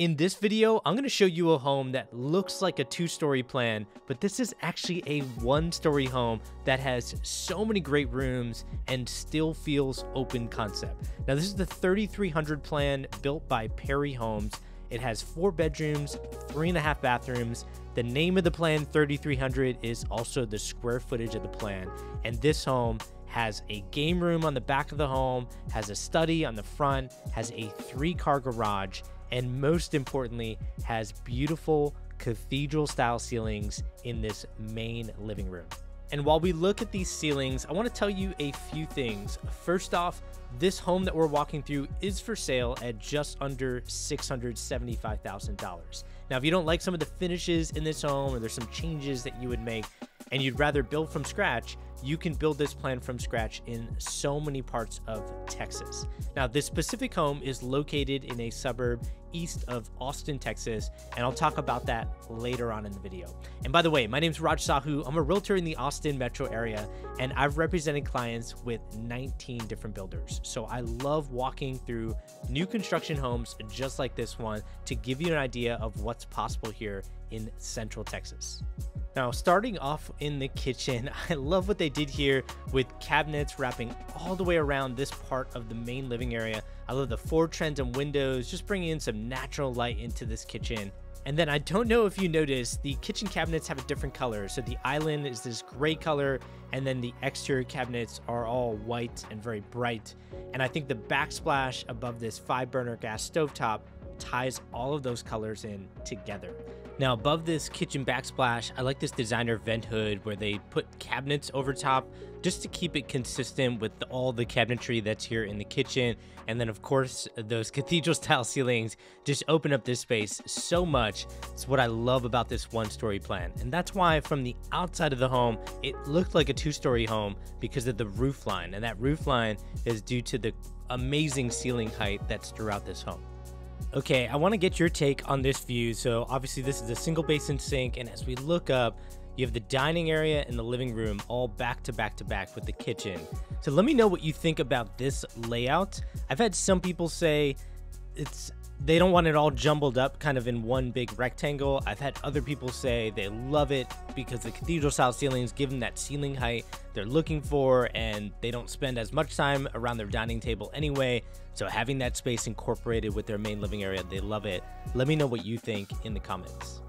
In this video, I'm going to show you a home that looks like a two-story plan, but this is actually a one-story home that has so many great rooms and still feels open concept. Now, this is the 3300 plan built by Pantry Homes. It has 4 bedrooms, 3.5 bathrooms. The name of the plan, 3300, is also the square footage of the plan. And this home has a game room on the back of the home, has a study on the front, has a 3-car garage, and most importantly, has beautiful cathedral-style ceilings in this main living room. And while we look at these ceilings, I want to tell you a few things. First off, this home that we're walking through is for sale at just under $675,000. Now, if you don't like some of the finishes in this home, or there's some changes that you would make, and you'd rather build from scratch, you can build this plan from scratch in so many parts of Texas. Now, this specific home is located in a suburb east of Austin, Texas, and I'll talk about that later on in the video. And by the way, my name's Raj Sahu. I'm a realtor in the Austin metro area, and I've represented clients with 19 different builders. So I love walking through new construction homes just like this one to give you an idea of what's possible here in Central Texas. Now, starting off in the kitchen, I love what they did here with cabinets wrapping all the way around this part of the main living area. I love the 4 transom windows, just bringing in some natural light into this kitchen. And then I don't know if you noticed, the kitchen cabinets have a different color. So the island is this gray color, and then the exterior cabinets are all white and very bright. And I think the backsplash above this 5-burner gas stovetop ties all of those colors in together. Now, above this kitchen backsplash, I like this designer vent hood where they put cabinets over top just to keep it consistent with all the cabinetry that's here in the kitchen. And then, of course, those cathedral-style ceilings just open up this space so much. It's what I love about this one-story plan. And that's why from the outside of the home, it looked like a 2-story home because of the roof line. And that roof line is due to the amazing ceiling height that's throughout this home. Okay, I want to get your take on this view. So obviously this is a single basin sink, and as we look up, you have the dining area and the living room all back to back to back with the kitchen. So let me know what you think about this layout. I've had some people say they don't want it all jumbled up kind of in one big rectangle. I've had other people say they love it because the cathedral style ceilings give them that ceiling height they're looking for, and they don't spend as much time around their dining table anyway. So having that space incorporated with their main living area, they love it. Let me know what you think in the comments.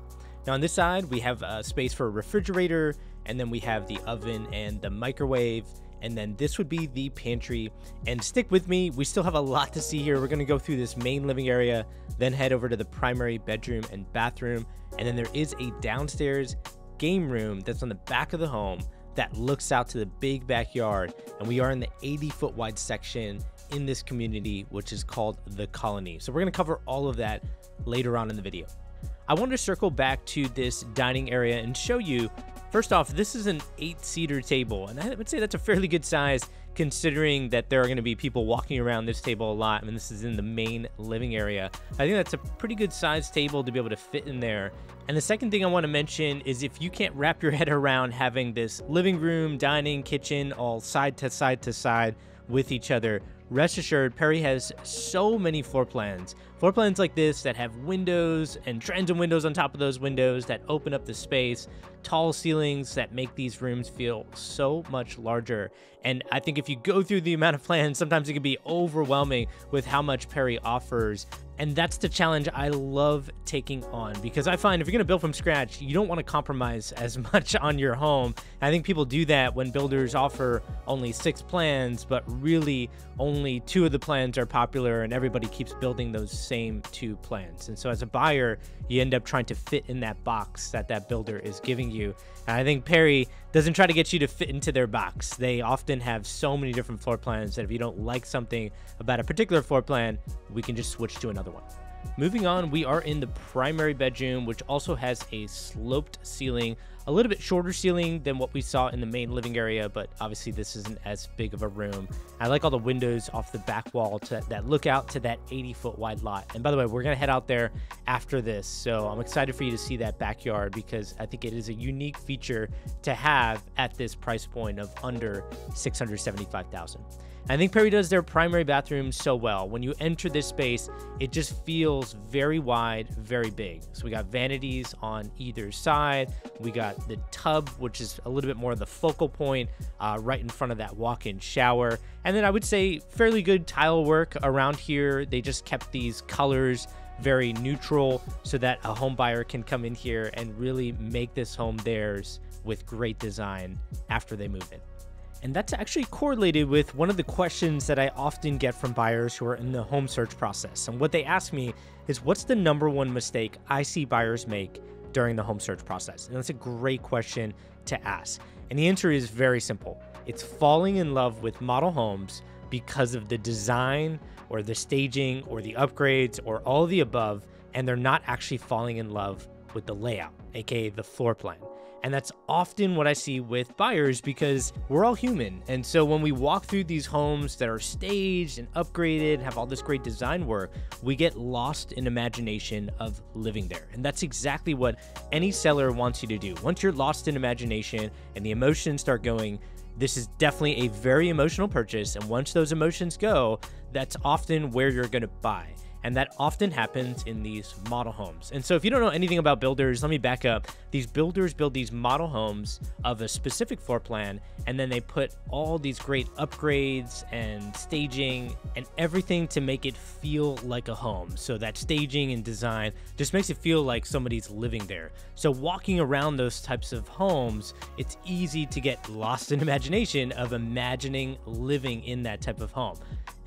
Now on this side, we have a space for a refrigerator, and then we have the oven and the microwave. And then this would be the pantry. And stick with me, we still have a lot to see here. We're gonna go through this main living area, then head over to the primary bedroom and bathroom. And then there is a downstairs game room that's on the back of the home that looks out to the big backyard. And we are in the 80-foot wide section in this community, which is called the Colony. So we're gonna cover all of that later on in the video. I want to circle back to this dining area and show you, first off, this is an 8-seater table, and I would say that's a fairly good size considering that there are going to be people walking around this table a lot. I mean, this is in the main living area. I think that's a pretty good size table to be able to fit in there. And the second thing I want to mention is if you can't wrap your head around having this living room, dining, kitchen all side to side to side with each other, rest assured, Pantry has so many floor plans like this that have windows and transom windows on top of those windows that open up the space, tall ceilings that make these rooms feel so much larger. And I think if you go through the amount of plans, sometimes it can be overwhelming with how much Pantry offers. And that's the challenge I love taking on, because I find if you're going to build from scratch, you don't want to compromise as much on your home. I think people do that when builders offer only 6 plans, but really only 2 of the plans are popular and everybody keeps building those same 2 plans. And so as a buyer, you end up trying to fit in that box that builder is giving you. And I think Pantry doesn't try to get you to fit into their box. They often have so many different floor plans that if you don't like something about a particular floor plan, we can just switch to another one. Moving on, we are in the primary bedroom, which also has a sloped ceiling, a little bit shorter ceiling than what we saw in the main living area, but obviously this isn't as big of a room. I like all the windows off the back wall that look out to that 80-foot wide lot. And by the way, we're gonna head out there after this, so I'm excited for you to see that backyard because I think it is a unique feature to have at this price point of under $675,000. I think Perry does their primary bathroom so well. When you enter this space, it just feels very wide, very big. So we got vanities on either side. We got the tub, which is a little bit more of the focal point, right in front of that walk-in shower. And then I would say fairly good tile work around here. They just kept these colors very neutral so that a home buyer can come in here and really make this home theirs with great design after they move in. And that's actually correlated with one of the questions that I often get from buyers who are in the home search process. And what they ask me is, what's the #1 mistake I see buyers make during the home search process? And that's a great question to ask. And the answer is very simple. It's falling in love with model homes because of the design or the staging or the upgrades or all of the above, and they're not actually falling in love with the layout, aka the floor plan. And that's often what I see with buyers because we're all human. And so when we walk through these homes that are staged and upgraded, have all this great design work, we get lost in imagination of living there. And that's exactly what any seller wants you to do. Once you're lost in imagination and the emotions start going, this is definitely a very emotional purchase. And once those emotions go, that's often where you're going to buy. And that often happens in these model homes. And so if you don't know anything about builders, let me back up. These builders build these model homes of a specific floor plan, and then they put all these great upgrades and staging and everything to make it feel like a home. So that staging and design just makes it feel like somebody's living there. So walking around those types of homes, it's easy to get lost in imagination of imagining living in that type of home.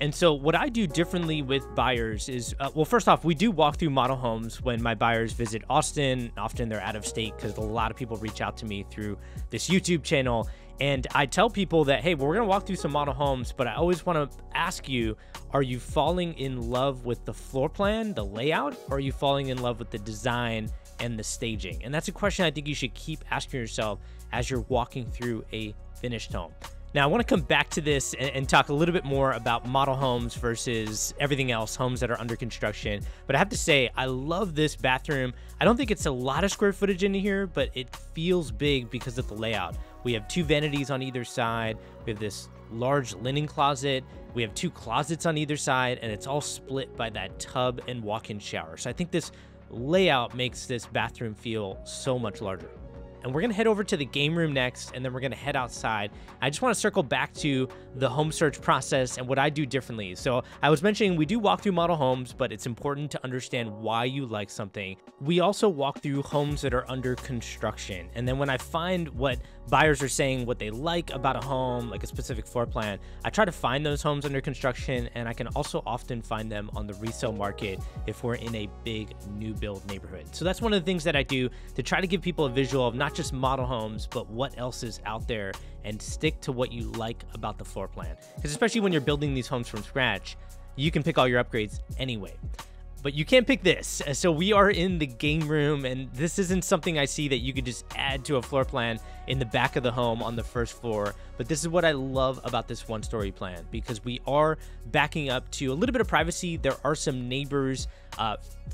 And so what I do differently with buyers is, well, first off, we do walk through model homes when my buyers visit Austin. Often they're out of state because a lot of people reach out to me through this YouTube channel. And I tell people that, hey, we're going to walk through some model homes, but I always want to ask you, are you falling in love with the floor plan, the layout, or are you falling in love with the design and the staging? And that's a question I think you should keep asking yourself as you're walking through a finished home. Now, I want to come back to this and talk a little bit more about model homes versus everything else, homes that are under construction. But I have to say, I love this bathroom. I don't think it's a lot of square footage in here, but it feels big because of the layout. We have 2 vanities on either side. We have this large linen closet. We have 2 closets on either side, and it's all split by that tub and walk-in shower. So I think this layout makes this bathroom feel so much larger. And we're going to head over to the game room next, and then we're going to head outside. I just want to circle back to the home search process and what I do differently. So I was mentioning we do walk through model homes, but it's important to understand why you like something. We also walk through homes that are under construction. And then when I find what buyers are saying, what they like about a home, like a specific floor plan, I try to find those homes under construction, and I can also often find them on the resale market if we're in a big new build neighborhood. So that's one of the things that I do to try to give people a visual of not just model homes, but what else is out there, and stick to what you like about the floor plan. Because especially when you're building these homes from scratch, you can pick all your upgrades anyway. But you can't pick this. So we are in the game room, and this isn't something I see that you could just add to a floor plan in the back of the home on the first floor. But this is what I love about this 1-story plan, because we are backing up to a little bit of privacy. There are some neighbors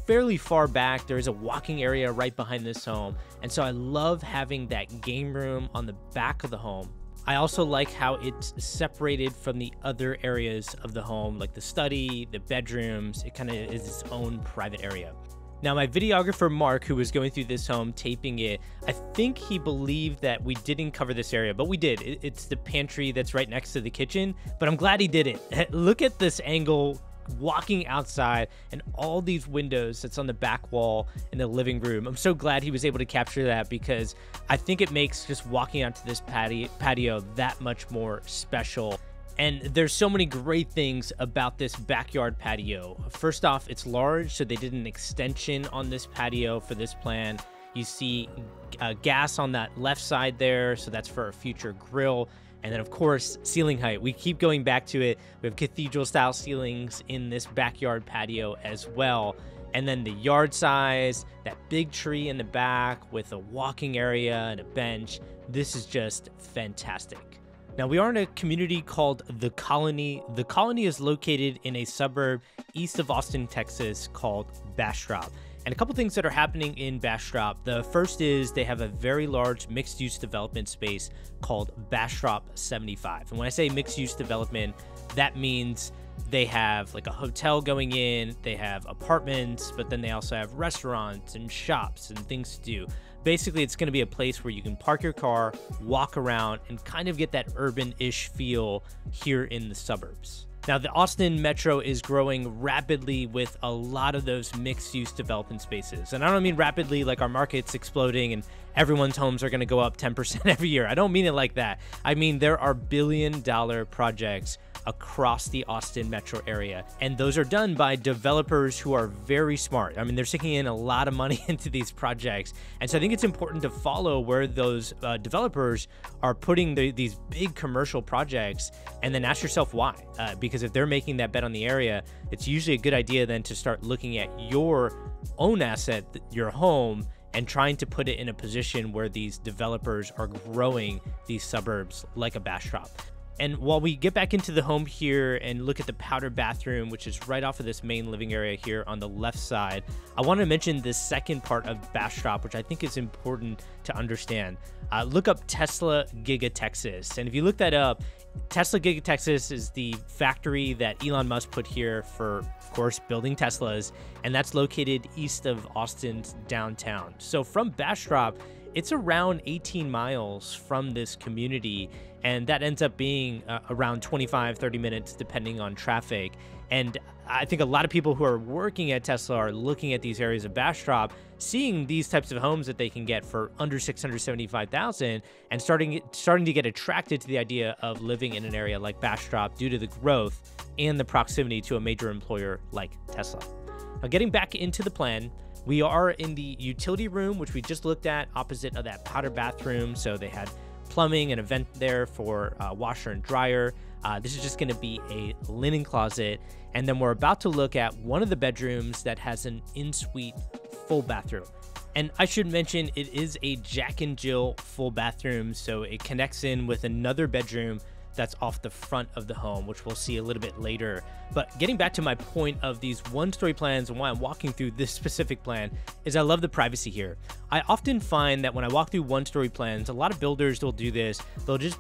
fairly far back. There is a walking area right behind this home. And so I love having that game room on the back of the home. I also like how it's separated from the other areas of the home, like the study, the bedrooms. It kind of is its own private area. Now, my videographer, Marc, who was going through this home, taping it, I think he believed that we didn't cover this area, but we did. It's the pantry that's right next to the kitchen, but I'm glad he did it. Look at this angle walking outside and all these windows that's on the back wall in the living room. I'm so glad he was able to capture that, because I think it makes just walking onto this patio that much more special. And there's so many great things about this backyard patio. First off, it's large, so they did an extension on this patio for this plan. You see gas on that left side there, so that's for a future grill. And then, of course, ceiling height. We keep going back to it. We have cathedral-style ceilings in this backyard patio as well. And then the yard size, that big tree in the back with a walking area and a bench. This is just fantastic. Now, we are in a community called The Colony. The Colony is located in a suburb east of Austin, Texas called Bastrop. And a couple things that are happening in Bastrop. The first is they have a very large mixed-use development space called Bastrop 75. And when I say mixed-use development, that means they have like a hotel going in, they have apartments, but then they also have restaurants and shops and things to do. Basically, it's going to be a place where you can park your car, walk around, and kind of get that urban-ish feel here in the suburbs. Now, the Austin Metro is growing rapidly with a lot of those mixed-use development spaces. And I don't mean rapidly like our market's exploding and everyone's homes are going to go up 10% every year. I don't mean it like that. I mean, there are billion-dollar projects across the Austin metro area, and those are done by developers who are very smart. I mean, they're sinking in a lot of money into these projects, and so I think it's important to follow where those developers are putting these big commercial projects, and then ask yourself why. Because if they're making that bet on the area, it's usually a good idea then to start looking at your own asset, your home, and trying to put it in a position where these developers are growing these suburbs like a Bastrop. And while we get back into the home here and look at the powder bathroom, which is right off of this main living area here on the left side, I want to mention this second part of Bastrop, which I think is important to understand. Look up Tesla Giga Texas. And if you look that up, Tesla Giga Texas is the factory that Elon Musk put here for, of course, building Teslas. And that's located east of Austin's downtown. So from Bastrop, it's around 18 miles from this community, and that ends up being around 25-30 minutes depending on traffic. And I think a lot of people who are working at Tesla are looking at these areas of Bastrop, seeing these types of homes that they can get for under $675,000, and starting to get attracted to the idea of living in an area like Bastrop due to the growth and the proximity to a major employer like Tesla. Now, getting back into the plan, we are in the utility room, which we just looked at, opposite of that powder bathroom. So they had plumbing and a vent there for washer and dryer. This is just going to be a linen closet. And then we're about to look at one of the bedrooms that has an in-suite full bathroom. And I should mention, it is a Jack and Jill full bathroom, so it connects in with another bedroom that's off the front of the home, which we'll see a little bit later. But getting back to my point of these one-story plans and why I'm walking through this specific plan is I love the privacy here. I often find that when I walk through one-story plans, a lot of builders will do this. They'll just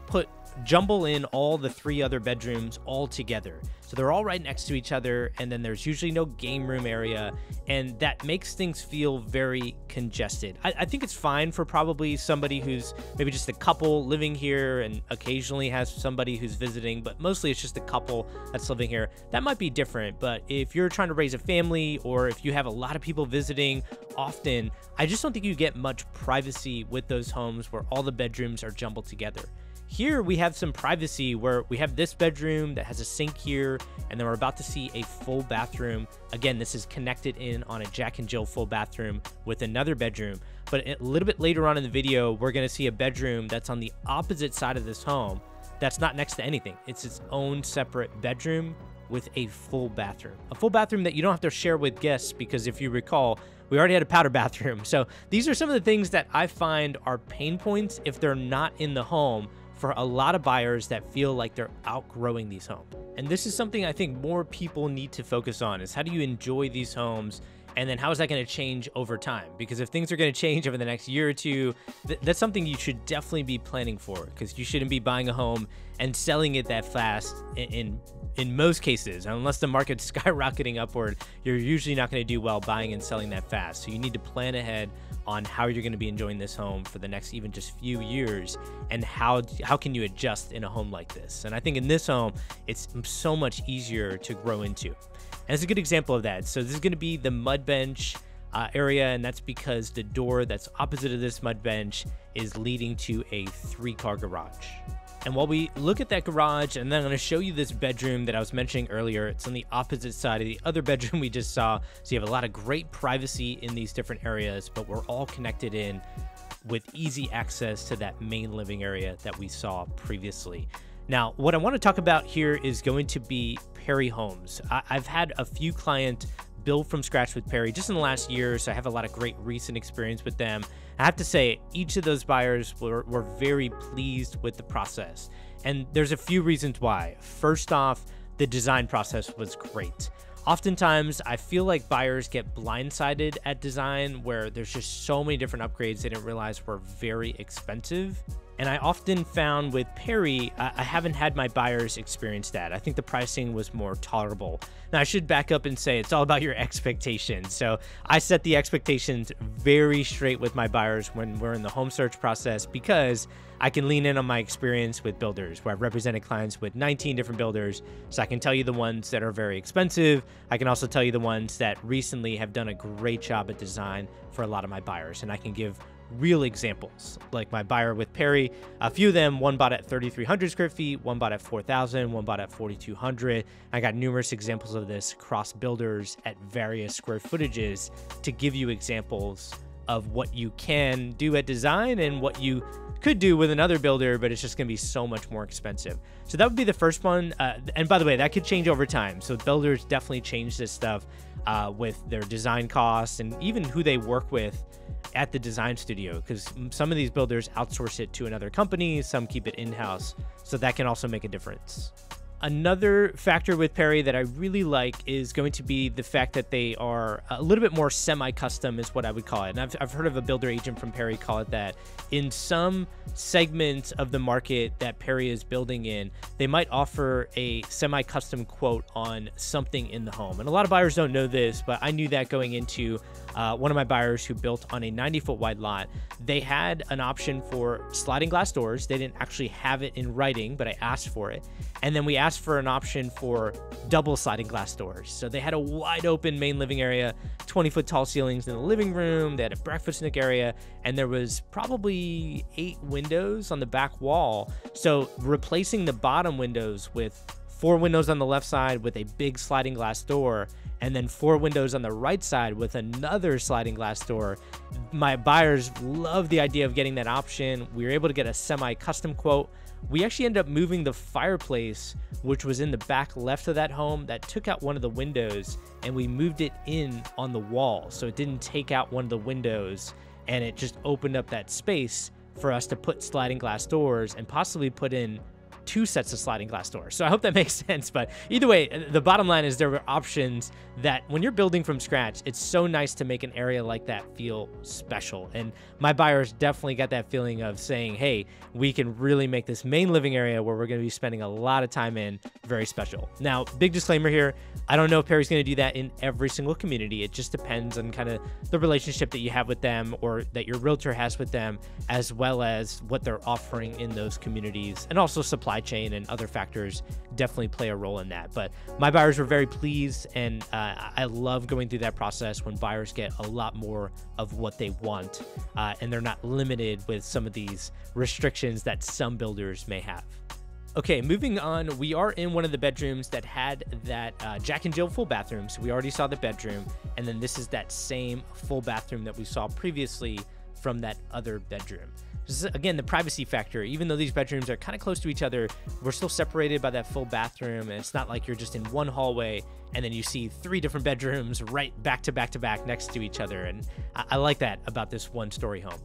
jumble in all the 3 other bedrooms all together. So they're all right next to each other, and then there's usually no game room area, and that makes things feel very congested. I think it's fine for probably somebody who's maybe just a couple living here and occasionally has somebody who's visiting, but mostly it's just a couple that's living here. That might be different, but if you're trying to raise a family or if you have a lot of people visiting often, I just don't think you get much privacy with those homes where all the bedrooms are jumbled together. Here we have some privacy where we have this bedroom that has a sink here, and then we're about to see a full bathroom. Again, this is connected in on a Jack and Jill full bathroom with another bedroom. But a little bit later on in the video, we're going to see a bedroom that's on the opposite side of this home that's not next to anything. It's its own separate bedroom with a full bathroom. A full bathroom that you don't have to share with guests, because if you recall, we already had a powder bathroom. So these are some of the things that I find are pain points if they're not in the home for a lot of buyers that feel like they're outgrowing these homes. And this is something I think more people need to focus on, is how do you enjoy these homes, and then how is that going to change over time? Because if things are going to change over the next year or two, that's something you should definitely be planning for, because you shouldn't be buying a home and selling it that fast. In most cases, unless the market's skyrocketing upward, you're usually not going to do well buying and selling that fast. So you need to plan ahead on how you're going to be enjoying this home for the next even just few years, and how can you adjust in a home like this. And I think in this home, it's so much easier to grow into. And it's a good example of that. So this is going to be the mud bench area, and that's because the door that's opposite of this mud bench is leading to a 3-car garage. And while we look at that garage, and then I'm going to show you this bedroom that I was mentioning earlier, it's on the opposite side of the other bedroom we just saw. So you have a lot of great privacy in these different areas, but we're all connected in with easy access to that main living area that we saw previously. Now, what I want to talk about here is going to be Perry Homes. I've had a few clients build from scratch with Perry just in the last year, so I have a lot of great recent experience with them. I have to say, each of those buyers were very pleased with the process, and there's a few reasons why. First off, the design process was great. Oftentimes, I feel like buyers get blindsided at design, where there's just so many different upgrades they didn't realize were very expensive. And I often found with Perry, I haven't had my buyers experience that. I think the pricing was more tolerable. Now, I should back up and say it's all about your expectations. So I set the expectations very straight with my buyers when we're in the home search process, because I can lean in on my experience with builders, where I've represented clients with 19 different builders. So I can tell you the ones that are very expensive. I can also tell you the ones that recently have done a great job at design for a lot of my buyers. And I can give real examples, like my buyer with Perry. A few of them, one bought at 3,300 square feet, one bought at 4,000, one bought at 4,200. I got numerous examples of this across builders at various square footages to give you examples of what you can do at design and what you could do with another builder, but it's just going to be so much more expensive. So that would be the first one. And by the way, that could change over time. So builders definitely change this stuff with their design costs and even who they work with at the design studio, because some of these builders outsource it to another company, some keep it in-house, so that can also make a difference. Another factor with Perry that I really like is going to be the fact that they are a little bit more semi-custom, is what I would call it. And I've heard of a builder agent from Perry call it that. In some segments of the market that Perry is building in, they might offer a semi-custom quote on something in the home. And a lot of buyers don't know this, but I knew that going into one of my buyers who built on a 90-foot wide lot. They had an option for sliding glass doors. They didn't actually have it in writing, but I asked for it. And then we asked for an option for double sliding glass doors. So they had a wide open main living area, 20-foot tall ceilings in the living room. They had a breakfast nook area, and there was probably 8 windows on the back wall. So replacing the bottom windows with 4 windows on the left side with a big sliding glass door, and then 4 windows on the right side with another sliding glass door. My buyers love the idea of getting that option. We were able to get a semi-custom quote. We actually ended up moving the fireplace, which was in the back left of that home, that took out one of the windows, and we moved it in on the wall. So it didn't take out one of the windows, and it just opened up that space for us to put sliding glass doors and possibly put in 2 sets of sliding glass doors. So I hope that makes sense. But either way, the bottom line is there were options that when you're building from scratch, it's so nice to make an area like that feel special. And my buyers definitely got that feeling of saying, hey, we can really make this main living area where we're going to be spending a lot of time in very special. Now, big disclaimer here, I don't know if Perry's going to do that in every single community. It just depends on kind of the relationship that you have with them or that your realtor has with them, as well as what they're offering in those communities, and also supply chain and other factors definitely play a role in that. But my buyers were very pleased, and I love going through that process when buyers get a lot more of what they want, and they're not limited with some of these restrictions that some builders may have. Okay, moving on, we are in one of the bedrooms that had that Jack and Jill full bathroom. So we already saw the bedroom, and then this is that same full bathroom that we saw previously from that other bedroom. This is, again, the privacy factor. Even though these bedrooms are kind of close to each other, we're still separated by that full bathroom, and it's not like you're just in one hallway and then you see 3 different bedrooms right back to back to back next to each other. And I like that about this one-story home.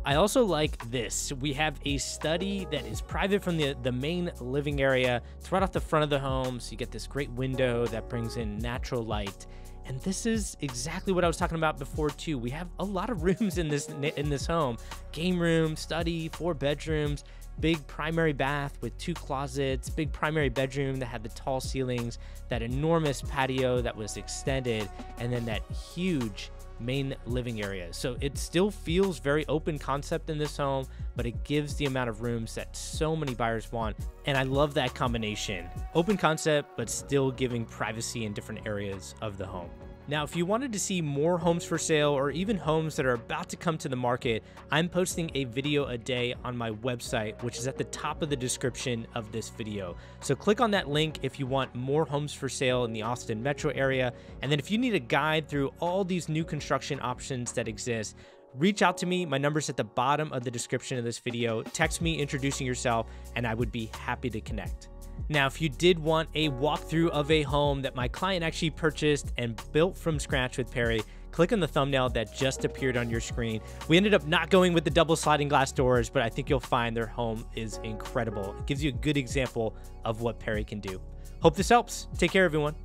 I also like this. We have a study that is private from the main living area. It's right off the front of the home, so you get this great window that brings in natural light. And this is exactly what I was talking about before too. We have a lot of rooms in this home. Game room, study, 4 bedrooms, big primary bath with 2 closets, big primary bedroom that had the tall ceilings, that enormous patio that was extended, and then that huge main living area. So it still feels very open concept in this home, but it gives the amount of rooms that so many buyers want. And I love that combination. Open concept, but still giving privacy in different areas of the home. Now, if you wanted to see more homes for sale or even homes that are about to come to the market, I'm posting a video a day on my website, which is at the top of the description of this video. So click on that link if you want more homes for sale in the Austin metro area. And then if you need a guide through all these new construction options that exist, reach out to me. My number's at the bottom of the description of this video. Text me introducing yourself, and I would be happy to connect. Now, if you did want a walkthrough of a home that my client actually purchased and built from scratch with Perry, click on the thumbnail that just appeared on your screen. We ended up not going with the double sliding glass doors, but I think you'll find their home is incredible. It gives you a good example of what Perry can do. Hope this helps. Take care, everyone.